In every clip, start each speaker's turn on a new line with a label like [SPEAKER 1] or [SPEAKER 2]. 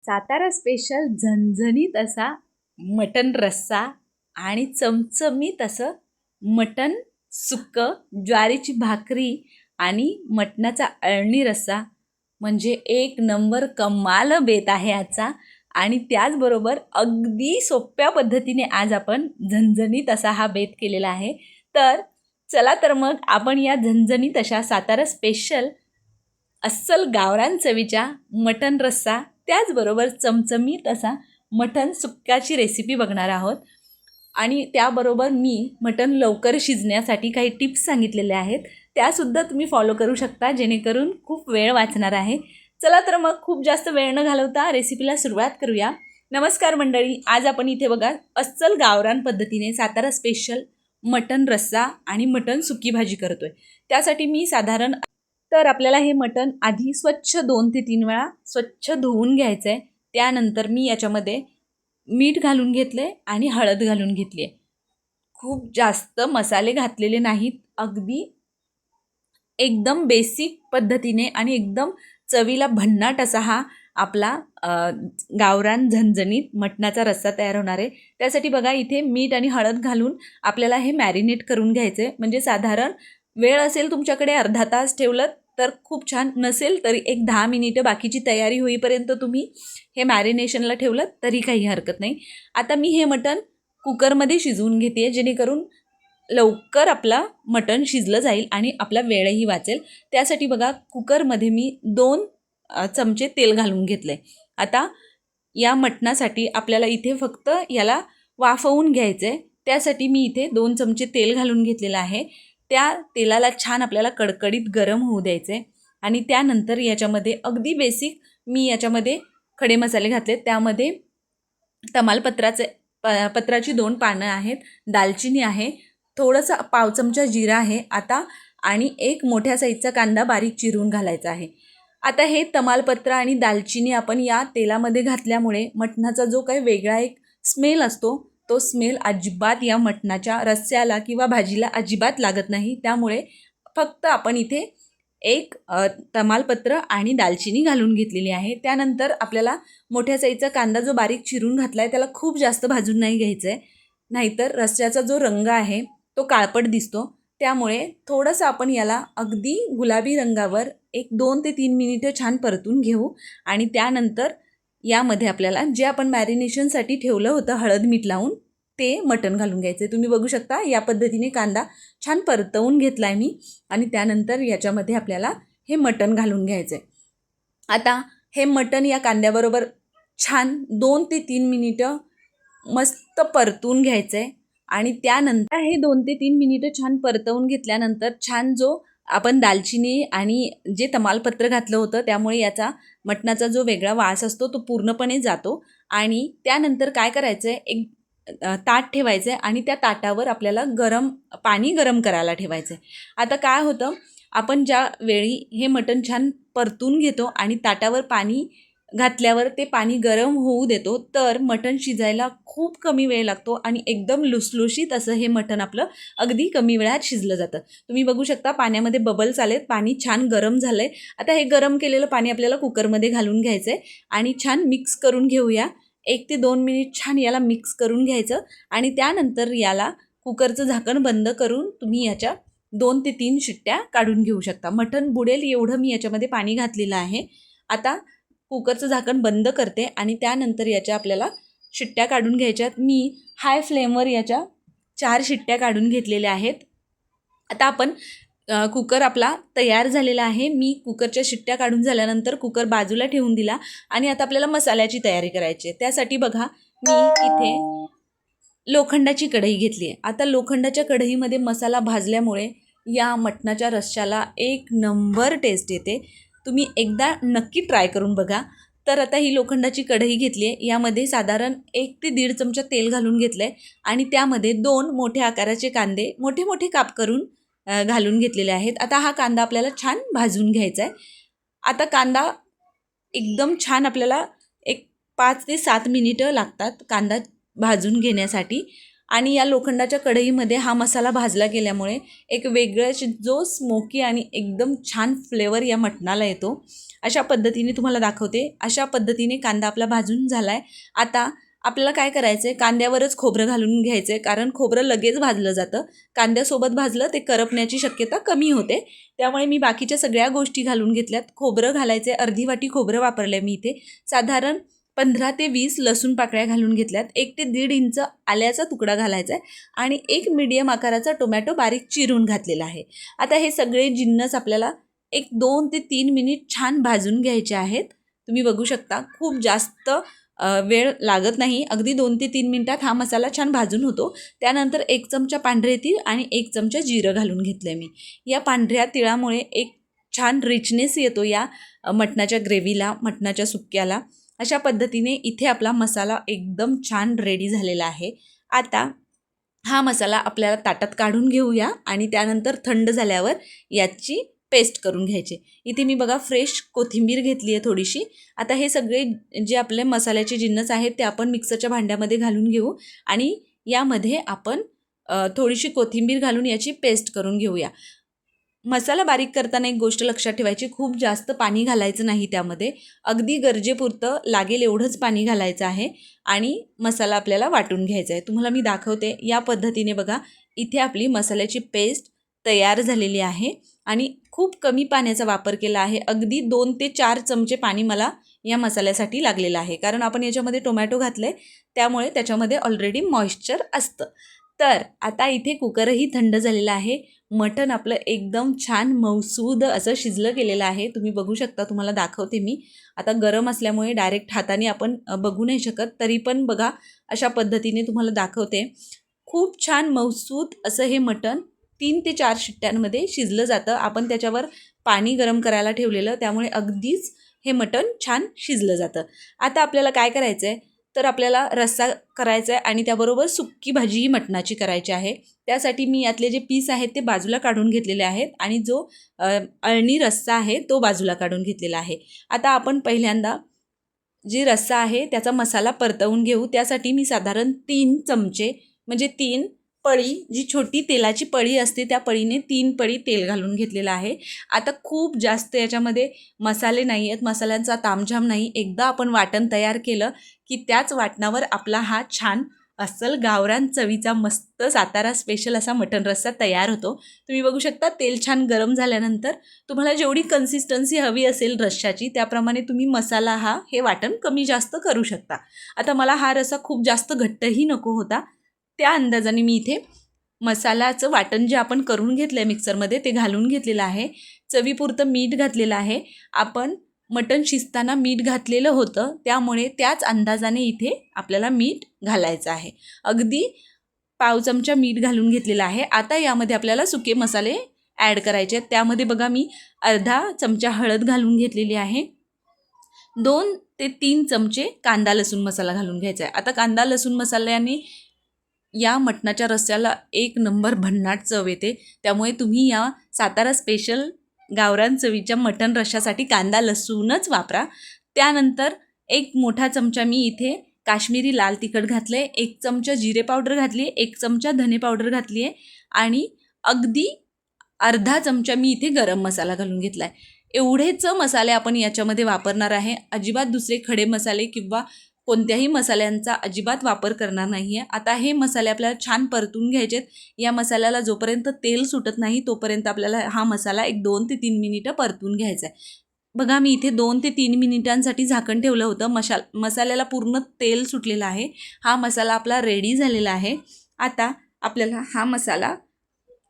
[SPEAKER 1] Satara special झणझणीत असा मटण रस्सा आणि चमचमीत असं मटण सुक्कं, ज्वारीची भाकरी आणि मटणाचा अळणी रस्सा म्हणजे एक नंबर कमाल बेत आहे आजचा. आणि त्याचबरोबर अगदी सोप्या पद्धतीने आज आपण झणझणीत असा हा बेत केलेला आहे. तर चला तर मग आपण या झणझणीत अशा सातारा स्पेशल अस्सल गावरान चवीच्या मटण रस्सा त्याचबरोबर चमचमीत असा मटण सुक्क्याची रेसिपी बघणार आहोत. आणि त्याबरोबर मी मटण लवकर शिजण्यासाठी काही टिप्स सांगितलेल्या आहेत, त्यासुद्धा तुम्ही फॉलो करू शकता, जेणेकरून खूप वेळ वाचणार आहे. चला तर मग खूप जास्त वेळ न घालवता रेसिपीला सुरुवात करूया. नमस्कार मंडळी, आज आपण इथे बघा अस्सल गावरान पद्धतीने सातारा स्पेशल मटण रस्सा आणि मटण सुकी भाजी करतोय. त्यासाठी मी साधारण तर आपल्याला हे मटण आधी स्वच्छ 2 ते 3 वेळा स्वच्छ धुवून घ्यायचं आहे. त्यानंतर मी याच्यामध्ये मीठ घालून घेतलं आहे आणि हळद घालून घेतली आहे. खूप जास्त मसाले घातलेले नाहीत, अगदी एकदम बेसिक पद्धतीने आणि एकदम चवीला भन्नाट असा हा आपला गावरान झणझणीत मटणाचा रस्सा तयार होणार आहे. त्यासाठी बघा इथे मीठ आणि हळद घालून आपल्याला हे मॅरिनेट करून घ्यायचं आहे. म्हणजे साधारण वेळ असेल तुमच्याकडे अर्धा तास ठेवलं तर खूप छान, नसेल तरी एक 10 मिनिटं बाकीची तयारी होईपर्यंत तुम्ही हे मॅरिनेशनला ठेवलं तरी काही हरकत नाही. आता मी हे मटण कुकरमध्ये शिजवून घेते, जेणेकरून लवकर आपला मटण शिजलं जाईल आणि आपला वेळही वाचेल. त्यासाठी बघा कुकरमध्ये मी 2 चमचे तेल घालून घेतलं आहे. आता या मटणासाठी आपल्याला इथे फक्त याला वाफवून घ्यायचं आहे. त्यासाठी मी इथे 2 चमचे तेल घालून घेतलेलं आहे. त्या तेलाला छान आपल्याला कडकडीत गरम होऊ द्यायचं आहे. आणि त्यानंतर याच्यामध्ये अगदी बेसिक मी याच्यामध्ये खडे मसाले घातले. त्यामध्ये पत्राची 2 पानं आहेत, दालचिनी आहे, थोडंसं पाव चमचा जिरा आहे आता, आणि एक मोठ्या साईजचा कांदा बारीक चिरून घालायचा आहे. आता हे तमालपत्र आणि दालचिनी आपण या तेलामध्ये घातल्यामुळे मटणाचा जो काही वेगळा एक स्मेल असतो, तो स्मेल अजिबात या मटणाच्या रस्स्याला किंवा भाजीला अजिबात लागत नाही. त्यामुळे फक्त आपण इथे एक तमालपत्र आणि दालचिनी घालून घेतलेली आहे. त्यानंतर आपल्याला मोठ्या साईजचा कांदा जो बारीक चिरून घातला आहे त्याला खूप जास्त भाजून नाही घ्यायचं आहे, नाहीतर रस्स्याचा जो रंग आहे तो काळपट दिसतो. त्यामुळे थोडंसं आपण याला अगदी गुलाबी रंगावर एक 2 ते 3 मिनिटं छान परतून घेऊ. आणि त्यानंतर यामध्ये आपल्याला जे आपण मॅरिनेशनसाठी ठेवलं होतं हळद मीठ लावून ते मटण घालून घ्यायचं आहे. तुम्ही बघू शकता या पद्धतीने कांदा छान परतवून घेतला आहे मी. आणि त्यानंतर याच्यामध्ये आपल्याला हे मटण घालून घ्यायचं आहे. आता हे मटण या कांद्याबरोबर छान 2 ते 3 मिनिटं मस्त परतून घ्यायचं आहे. आणि त्यानंतर हे 2 ते 3 मिनिटं छान परतवून घेतल्यानंतर छान जो आपण दालचिनी आणि जे तमालपत्र घातलं होतं त्यामुळे याचा मटणाचा जो वेगळा वास असतो तो पूर्णपणे जातो. आणि त्यानंतर काय करायचं आहे, एक ताट ठेवायचं आहे आणि त्या ताटावर आपल्याला पाणी गरम करायला ठेवायचं आहे. आता काय होतं, आपण ज्या वेळी हे मटण छान परतून घेतो आणि ताटावर पाणी घातल्यावर ते पाणी गरम होऊ देतो, तर मटण शिजायला खूप कमी वेळ लागतो आणि एकदम लुसलुशीत असं हे मटण आपलं अगदी कमी वेळात शिजलं जातं. तुम्ही बघू शकता पाण्यामध्ये बबल्स आलेत, पाणी छान गरम झालं आहे. आता हे गरम केलेलं पाणी आपल्याला कुकरमध्ये घालून घ्यायचं आहे आणि छान मिक्स करून घेऊया. 1 ते 2 मिनिट छान याला मिक्स करून घ्यायचं. आणि त्यानंतर याला कुकरचं झाकण बंद करून तुम्ही याच्या 2 ते 3 शिट्ट्या काढून घेऊ शकता. मटण बुडेल एवढं मी याच्यामध्ये पाणी घातलेलं आहे. आता कुकरचं झाकण बंद करते आणि त्यानंतर याच्या आपल्याला शिट्ट्या काढून घ्यायच्यात. मी हाय फ्लेमवर याच्या 4 शिट्ट्या काढून घेतलेल्या आहेत. आता आपण कुकर आपला तयार झालेला आहे. मी कुकरच्या शिट्ट्या काढून झाल्यानंतर कुकर बाजूला ठेवून दिला आणि आता आपल्याला मसाल्याची तयारी करायची आहे. त्यासाठी बघा मी इथे लोखंडाची कढई घेतली आहे. आता लोखंडाच्या कढईमध्ये मसाला भाजल्यामुळे या मटणाच्या रश्श्याला एक नंबर टेस्ट येते. तुम्ही एकदा नक्की ट्राय करून बघा. तर आता ही लोखंडाची कढई घेतली आहे, यामध्ये साधारण 1 ते 1.5 चमचा तेल घालून घेतलं आहे आणि त्यामध्ये 2 मोठ्या आकाराचे कांदे मोठे मोठे काप करून घालून घेतलेले आहेत. आता हा कांदा आपल्याला छान भाजून घ्यायचा आहे. आता कांदा एकदम छान आपल्याला एक 5 ते 7 मिनिटं लागतात कांदा भाजून घेण्यासाठी. आणि या लोखंडाच्या कढईमध्ये हा मसाला भाजला गेल्यामुळे एक वेगळाच जो स्मोकी आणि एकदम छान फ्लेवर या मटणाला येतो. अशा पद्धतीने तुम्हाला दाखवते. अशा पद्धतीने कांदा आपला भाजून झाला आहे. आता आपल्याला काय करायचं आहे, कांद्यावरच खोबरं घालून घ्यायचं आहे, कारण खोबरं लगेच भाजलं जातं. कांद्यासोबत भाजलं ते करपण्याची शक्यता कमी होते. त्यामुळे मी बाकीच्या सगळ्या गोष्टी घालून घेतल्यात. खोबरं घालायचे, अर्धी वाटी खोबरं वापरलं मी इथे. साधारण 15 ते 20 लसूण पाकळ्या घालून घेतल्यात. 1 ते 1.5 इंच आल्याचा तुकडा घालायचा आहे आणि एक मीडियम आकाराचा टोमॅटो बारीक चिरून घातलेला आहे. आता हे सगळे जिन्नस आपल्याला 2 ते 3 मिनिट छान भाजून घ्यायचे आहेत. तुम्ही बघू शकता खूप जास्त वेळ लागत नाही. अगदी 2 ते 3 मिनिटात हा मसाला छान भाजून होतो. त्यानंतर 1 चमचा पांढरे तीळ आणि 1 चमचा जिरं घालून घेतलं मी. या पांढऱ्या तिळामुळे एक छान रिचनेस येतो या मटणाच्या ग्रेव्हीला, मटणाच्या सुक्क्याला. अशा पद्धतीने इथे आपला मसाला एकदम छान रेडी झालेला आहे. आता हा मसाला आपल्याला ताटात काढून घेऊया आणि त्यानंतर थंड झाल्यावर याची पेस्ट करून घ्यायची. इथे मी बघा फ्रेश कोथिंबीर घेतली आहे थोडीशी. आता हे सगळे जे आपले मसाल्याचे जिन्नस आहेत ते आपण मिक्सरच्या भांड्यामध्ये घालून घेऊ आणि यामध्ये आपण थोडीशी कोथिंबीर घालून याची पेस्ट करून घेऊया. मसाला बारीक करताना एक गोष्ट लक्षात ठेवायची, खूप जास्त पाणी घालायचं नाही त्यामध्ये. अगदी गरजेपुरतं लागेल एवढंच पाणी घालायचं आहे आणि मसाला आपल्याला वाटून घ्यायचा आहे. तुम्हाला मी दाखवते या पद्धतीने. बघा इथे आपली मसाल्याची पेस्ट तयार झालेली आहे आणि खूप कमी पाण्याचा वापर केला आहे. अगदी 2 ते 4 चमचे पाणी मला या मसाल्यासाठी लागलेलं आहे, कारण आपण याच्यामध्ये टोमॅटो घातले त्यामुळे त्याच्यामध्ये ऑलरेडी मॉइश्चर असतं. तर आता इथे कुकरही थंड झालेला आहे. मटण आपलं एकदम छान मऊसूद असं शिजलं गेलेलं आहे. तुम्ही बघू शकता, तुम्हाला दाखवते मी. आता गरम असल्यामुळे डायरेक्ट हाताने आपण बघू नाही शकत, तरी पण बघा अशा पद्धतीने तुम्हाला दाखवते. खूप छान मऊसूद असं हे मटण 3 ते 4 शिट्ट्यांमध्ये शिजलं जातं. आपण त्याच्यावर पाणी गरम करायला ठेवलेलं, त्यामुळे अगदीच हे मटण छान शिजलं जातं. आता आपल्याला काय करायचं आहे, तर आपल्याला रस्सा करायचा आहे आणि त्याबरोबर सुक्की भाजीही मटणाची करायची आहे. त्यासाठी मी यातले जे पीस आहेत ते बाजूला काढून घेतलेले आहेत आणि जो अळणी रस्सा आहे तो बाजूला काढून घेतलेला आहे. आता आपण पहिल्यांदा जी रस्सा आहे त्याचा मसाला परतवून घेऊ. त्यासाठी मी साधारण 3 चमचे म्हणजे 3 पळी, जी छोटी तेलाची पळी असते त्या पळीने 3 पळी तेल घालून घेतलेलं आहे. आता खूप जास्त याच्यामध्ये मसाले नाही आहेत, मसाल्यांचा तामझाम नाही. एकदा आपण वाटण तयार केलं की त्याच वाटणावर आपला हा छान अस्सल गावरान चवीचा मस्त सातारा स्पेशल असा मटण रस्सा तयार होतो. तुम्ही बघू शकता तेल छान गरम झाल्यानंतर तुम्हाला जेवढी कन्सिस्टन्सी हवी असेल रश्श्याची त्याप्रमाणे तुम्ही मसाला हे वाटण कमी जास्त करू शकता. आता मला हा रस्सा खूप जास्त घट्टही नको होता, त्या अंदाजाने मी इथे मसाल्याचं वाटण जे आपण करून घेतलं आहे मिक्सरमध्ये ते घालून घेतलेलं आहे. चवीपुरतं मीठ घातलेलं आहे. आपण मटण शिजताना मीठ घातलेलं होतं, त्यामुळे त्याच अंदाजाने इथे आपल्याला मीठ घालायचं आहे. अगदी पाव चमचा मीठ घालून घेतलेलं आहे. आता यामध्ये आपल्याला सुके मसाले ॲड करायचे आहेत. त्यामध्ये बघा मी अर्धा चमचा हळद घालून घेतलेली आहे. 2 ते 3 चमचे कांदा लसूण मसाला घालून घ्यायचा आहे. आता कांदा लसूण मसाल्याने या मटणाच्या रस्स्याला एक नंबर भन्नाट चव येते. त्यामुळे तुम्ही या सातारा स्पेशल गावरान चवीच्या मटण रश्श्यासाठी कांदा लसूणच वापरा. त्यानंतर 1 मोठा चमचा मी इथे काश्मीरी लाल तिखट घातलं आहे, 1 चमचा जिरे पावडर घातली आहे, 1 चमचा धने पावडर घातली आहे आणि अगदी अर्धा चमचा मी इथे गरम मसाला घालून घेतला आहे. एवढेच मसाले आपण याच्यामध्ये वापरणार आहे. अजिबात दुसरे खडे मसाले किंवा कोणत्याही मसाल्यांचा अजिबात वापर करणार नाही आहे. आता हे मसाले आपल्याला छान परतून घ्यायचे आहेत. या मसाल्याला जोपर्यंत तेल सुटत नाही तोपर्यंत आपल्याला हा मसाला 2 ते 3 मिनिटं परतून घ्यायचा आहे. बघा मी इथे 2 ते 3 मिनिटांसाठी झाकण ठेवलं होतं. मसाल्याला पूर्ण तेल सुटलेलं आहे. हा मसाला आपला रेडी झालेला आहे. आता आपल्याला हा मसाला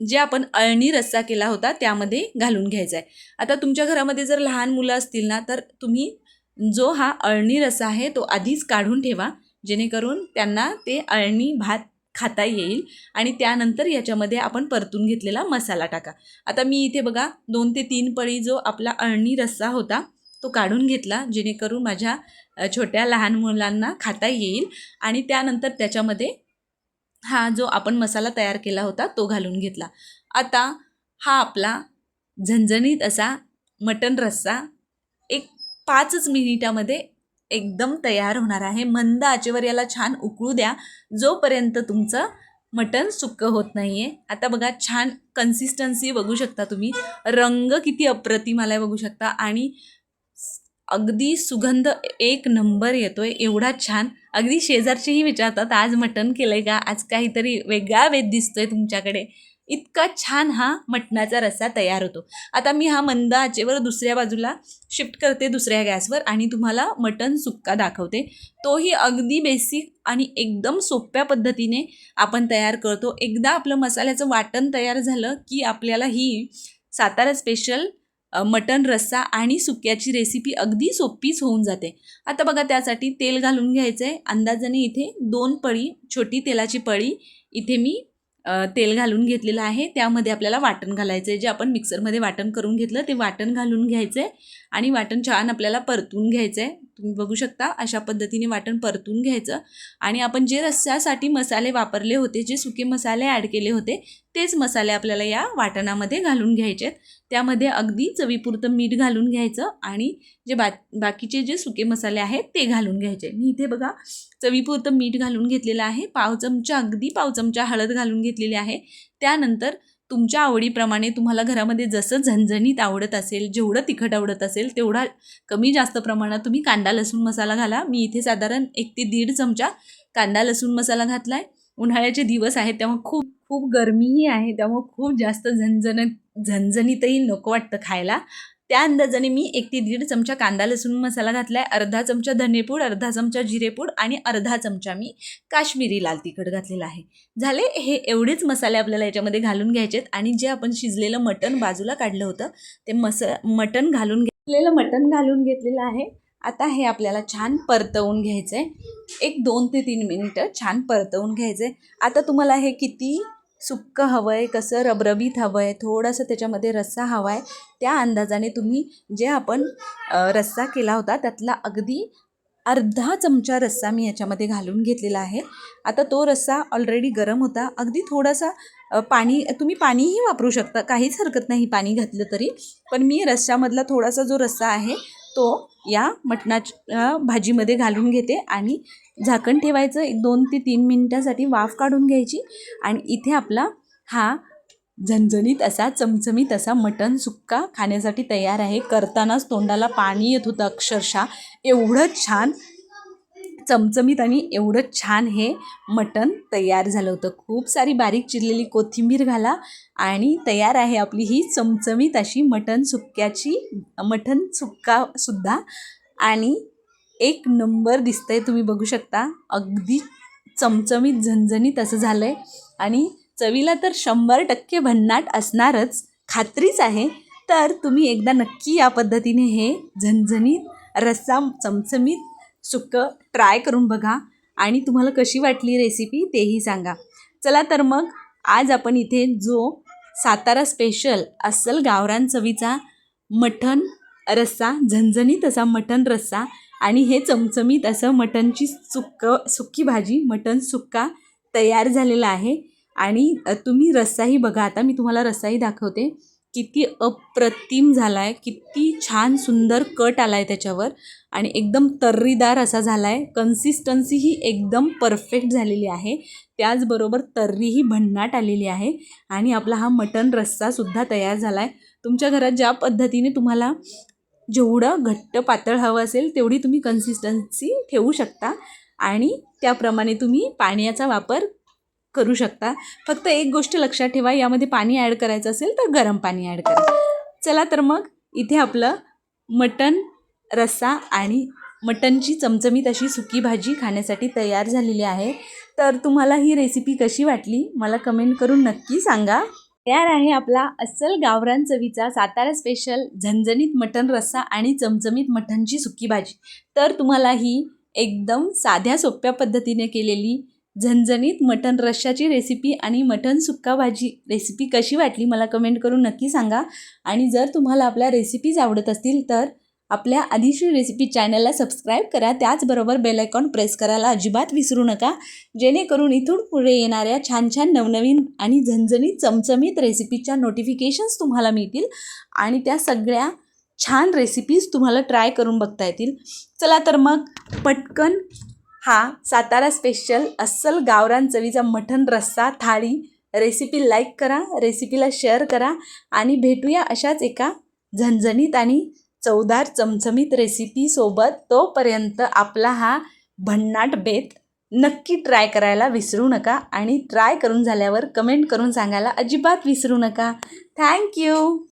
[SPEAKER 1] जे आपण अळणी रस्सा केला होता त्यामध्ये घालून घ्यायचा आहे. आता तुमच्या घरामध्ये जर लहान मुलं असतील ना, तर तुम्ही जो हा अळणी रस्सा आहे तो आधीच काढून ठेवा, जेणेकरून त्यांना ते अळणी भात खाता येईल आणि त्यानंतर याच्यामध्ये आपण परतून घेतलेला मसाला टाका. आता मी इथे बघा 2 ते 3 पळी जो आपला अळणी रस्सा होता तो काढून घेतला, जेणेकरून माझ्या छोट्या लहान मुलांना खाता येईल आणि त्यानंतर त्याच्यामध्ये हा जो आपण मसाला तयार केला होता तो घालून घेतला. आता हा आपला झणझणीत असा मटण रस्सा 5 मिनिटामध्ये एकदम तयार होणार आहे. मंद आचेवर याला छान उकळू द्या, जोपर्यंत तुमचं मटण सुक्कं होत नाही आहे. आता बघा छान कन्सिस्टन्सी बघू शकता तुम्ही, रंग किती अप्रतिम आला आहे बघू शकता आणि अगदी सुगंध एक नंबर येतोय, एवढा छान. अगदी शेजारचेही विचारतात आज मटण केलं आहे का, आज काहीतरी वेगळा बेत दिसतोय तुमच्याकडे. इतका छान हा मटणाचा रस्सा तयार होतो. आता मी हा मंद आचेवर दुसऱ्या बाजूला शिफ्ट करते दुसऱ्या गॅसवर आणि तुम्हाला मटण सुक्का दाखवते. तोही अगदी बेसिक आणि एकदम सोप्या पद्धतीने आपण तयार करतो. एकदा आपलं मसाल्याचं वाटण तयार झालं की आपल्याला ही सातारा स्पेशल मटण रस्सा आणि सुक्याची रेसिपी अगदी सोपीच होऊन जाते. आता बघा त्यासाठी तेल घालून घ्यायचं आहे. अंदाजाने इथे 2 पळी, छोटी तेलाची पळी इथे मी तेल घालून घेतलेलं आहे. त्यामध्ये आपल्याला वाटण घालायचं आहे. जे आपण मिक्सरमध्ये वाटण करून घेतलं ते वाटण घालून घ्यायचं आहे आणि वाटण छान आपल्याला परतून घ्यायचं आहे. तुम्ही बघू शकता अशा पद्धतीने वाटण परतून घ्यायचं आणि आपण जे रस्स्यासाठी मसाले वापरले होते, जे सुके मसाले ॲड केले होते, तेच मसाले आपल्याला या वाटणामध्ये घालून घ्यायचे आहेत. त्यामध्ये अगदी चवीपुरतं मीठ घालून घ्यायचं आणि जे बाकीचे जे सुके मसाले आहेत ते घालून घ्यायचे. मी इथे बघा चवीपुरतं मीठ घालून घेतलेलं आहे. अगदी पाव चमचा हळद घालून घेतलेली आहे. त्यानंतर तुमच्या आवडीप्रमाणे तुम्हाला घरामध्ये जसं झणझणीत आवडत असेल, जेवढं तिखट आवडत असेल तेवढा कमी जास्त प्रमाणात तुम्ही कांदा लसूण मसाला घाला. मी इथे साधारण 1 ते 1.5 चमचा कांदा लसूण मसाला घातला आहे. उन्हाळ्याचे दिवस आहेत त्यामुळे खूप खूप गरमीही आहे, त्यामुळे खूप जास्त झणझणीतही नको वाटतं खायला. त्या अंदाजाने मी 1 ते 1.5 चमचा कांदा लसूण मसाला घातला आहे. अर्धा चमचा धनेपूड, अर्धा चमचा जिरेपूड आणि अर्धा चमचा मी काश्मीरी लाल तिखट घातलेलं आहे. झाले हे एवढेच मसाले आपल्याला याच्यामध्ये घालून घ्यायचे आहेत आणि जे आपण शिजलेलं मटण बाजूला काढलं होतं ते मटण घालून घेतलेलं आहे. आता हे आपल्याला छान परतवून घ्यायचं आहे. एक 2 ते 3 मिनिटं छान परतवून घ्यायचं आहे. आता तुम्हाला हे किती सुक्कं हवं आहे, कसं रबरबीत हवं आहे, थोडंसं त्याच्यामध्ये रस्सा हवा आहे, त्या अंदाजाने तुम्ही जे आपण रस्सा केला होता त्यातला अगदी अर्धा चमचा रस्सा मी याच्यामध्ये घालून घेतलेला आहे. आता तो रस्सा ऑलरेडी गरम होता. अगदी थोडासा तुम्ही पाणीही वापरू शकता, काहीच हरकत नाही पाणी घातलं तरी. पण मी रस्स्यामधला थोडासा जो रस्सा आहे तो या मटणाच्या भाजीमध्ये घालून घेते आणि झाकण ठेवायचं. 2 ते 3 मिनिटासाठी वाफ काढून घ्यायची आणि इथे आपला हा झणझणीत असा चमचमीत असा मटण सुक्का खाण्यासाठी तयार आहे. करतानाच तोंडाला पाणी येत होतं अक्षरशः, एवढं छान चमचमीत आणि एवढं छान हे मटण तयार झालं होतं. खूप सारी बारीक चिरलेली कोथिंबीर घाला आणि तयार आहे आपली ही चमचमीत अशी मटण सुक्का सुद्धा आणि एक नंबर दिसतंय. तुम्ही बघू शकता अगदी चमचमीत झणझणीत असं झालं आहे आणि चवीला तर 100% भन्नाट असणारच, खात्रीच आहे. तर तुम्ही एकदा नक्की या पद्धतीने हे झणझणीत रस्सा चमचमीत सुक्कं ट्राय करून बघा आणि तुम्हाला कशी वाटली रेसिपी तेही सांगा. चला तर मग आज आपण इथे जो सातारा स्पेशल अस्सल गावरान चवीचा मटण रस्सा, झणझणीत असा मटण रस्सा आणि हे चमचमीत असं मटणची सुक्की भाजी, मटण सुक्का तयार झालेला आहे. आणि तुम्ही रस्साही बघा. आता मी तुम्हाला रस्साही दाखवते. किती अप्रतिम झाला आहे, किती छान सुंदर कट आला आहे त्याच्यावर आणि एकदम तर्रीदार असा झाला आहे. कन्सिस्टन्सी ही एकदम परफेक्ट झालेली आहे, त्याचबरोबर तर्रीही भन्नाट आलेली आहे आणि आपला हा मटण रस्सासुद्धा तयार झाला आहे. तुमच्या घरात ज्या पद्धतीने तुम्हाला जेवढं घट्ट पातळ हवं असेल तेवढी तुम्ही कन्सिस्टन्सी ठेवू शकता आणि त्याप्रमाणे तुम्ही पाण्याचा वापर करू शकता. फक्त एक गोष्ट लक्षात ठेवा, यामध्ये पाणी ॲड करायचं असेल तर गरम पाणी ॲड करा. चला तर मग इथे आपलं मटण रस्सा आणि मटणची चमचमीत अशी सुकी भाजी खाण्यासाठी तयार झालेली आहे. तर तुम्हाला ही रेसिपी कशी वाटली मला कमेंट करून नक्की सांगा. तयार आहे आपला अस्सल गावरान चवीचा सातारा स्पेशल झणझणीत मटण रस्सा आणि चमचमीत मटणची सुकी भाजी. तर तुम्हाला ही एकदम साध्या सोप्या पद्धतीने केलेली झणझणीत मटण रश्शाची रेसिपी आणि मटण सुक्का भाजी रेसिपी कशी वाटली मला कमेंट करून नक्की सांगा. आणि जर तुम्हाला आपल्या रेसिपीज आवडत असतील तर आपल्या आदिश्री रेसिपी चॅनलला सबस्क्राईब करा. त्याचबरोबर बेल आयकॉन प्रेस करायला अजिबात विसरू नका, जेणेकरून इथून पुढे येणाऱ्या छान छान नवनवीन आणि झणझणीत चमचमीत रेसिपीच्या नोटिफिकेशन्स तुम्हाला मिळतील आणि त्या सगळ्या छान रेसिपीज तुम्हाला ट्राय करून बघता येतील. चला तर मग पटकन हा सातारा स्पेशल अस्सल गावरान चवीचा मटण रस्सा थाळी रेसिपी लाईक करा, रेसिपीला शेअर करा आणि भेटूया अशाच एका झणझणीत आणि चवदार चमचमीत रेसिपीसोबत. तोपर्यंत आपला हा भन्नाट बेत नक्की ट्राय करायला विसरू नका आणि ट्राय करून झाल्यावर कमेंट करून सांगायला अजिबात विसरू नका. थँक्यू.